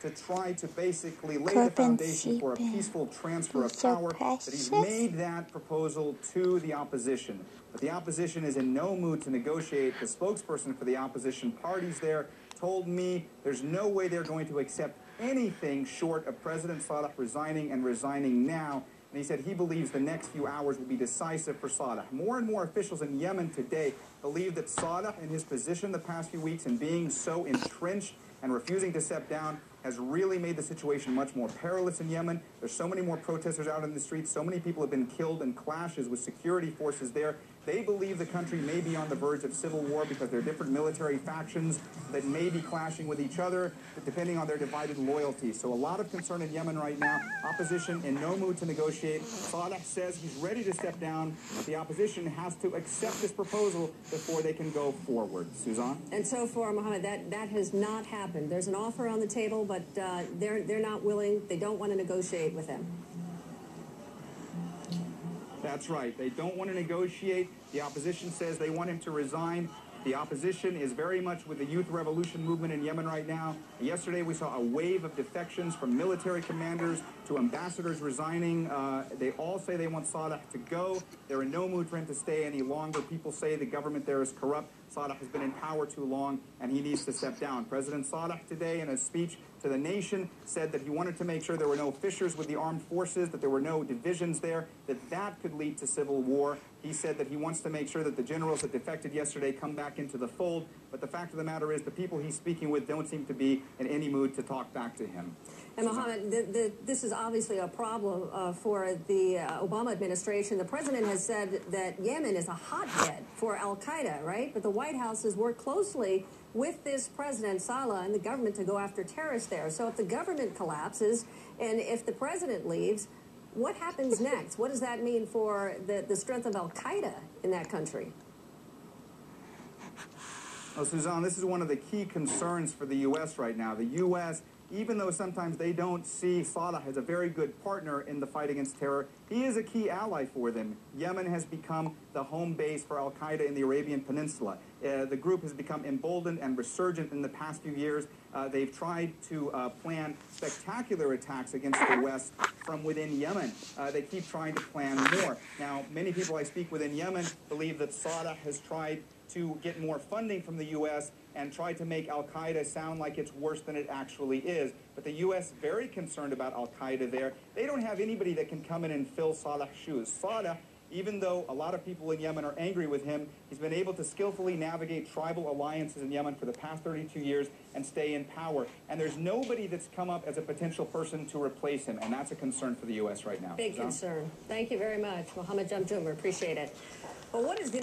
to try to basically lay the foundation for a peaceful transfer of power, that he's made that proposal to the opposition. But the opposition is in no mood to negotiate. The spokesperson for the opposition parties there told me there's no way they're going to accept anything short of President Saleh resigning, and resigning now. And he said he believes the next few hours will be decisive for Saleh. More and more officials in Yemen today believe that Saleh, in his position the past few weeks and being so entrenched and refusing to step down, has really made the situation much more perilous in Yemen. There's so many more protesters out in the streets. So many people have been killed in clashes with security forces there. They believe the country may be on the verge of civil war because there are different military factions that may be clashing with each other, depending on their divided loyalties. So a lot of concern in Yemen right now. Opposition in no mood to negotiate. Saleh says he's ready to step down, but the opposition has to accept this proposal before they can go forward. Suzanne? And so far, Mohammed, that has not happened. There's an offer on the table, but they're not willing. They don't want to negotiate with him. That's right. They don't want to negotiate. The opposition says they want him to resign. The opposition is very much with the youth revolution movement in Yemen right now. Yesterday, we saw a wave of defections from military commanders to ambassadors resigning. They all say they want Saleh to go. They're in no mood for him to stay any longer. People say the government there is corrupt. Saleh has been in power too long, and he needs to step down. President Saleh today, in a speech to the nation, said that he wanted to make sure there were no fissures with the armed forces, that there were no divisions there, that could lead to civil war. He said that he wants to make sure that the generals that defected yesterday come back into the fold. But the fact of the matter is the people he's speaking with don't seem to be in any mood to talk back to him. And Mohammed, this is obviously a problem for the Obama administration. The president has said that Yemen is a hotbed for al-Qaeda, right? But the White House has worked closely with this President Saleh and the government to go after terrorists there. So if the government collapses and if the president leaves, what happens next? What does that mean for the strength of al-Qaeda in that country? Well, Suzanne, this is one of the key concerns for the U.S. right now. The U.S., even though sometimes they don't see Saleh as a very good partner in the fight against terror, he is a key ally for them. Yemen has become the home base for al-Qaeda in the Arabian Peninsula. The group has become emboldened and resurgent in the past few years. They've tried to plan spectacular attacks against the West from within Yemen. They keep trying to plan more. Now, many people I speak with in Yemen believe that Saleh has tried to get more funding from the U.S. and try to make al-Qaeda sound like it's worse than it actually is. But the U.S. is very concerned about al-Qaeda there. They don't have anybody that can come in and fill Saleh's shoes. Saleh, even though a lot of people in Yemen are angry with him, he's been able to skillfully navigate tribal alliances in Yemen for the past 32 years and stay in power. And there's nobody that's come up as a potential person to replace him, and that's a concern for the U.S. right now. Big concern. Thank you very much, Mohammed Jamjumar. Appreciate it. Well, what is the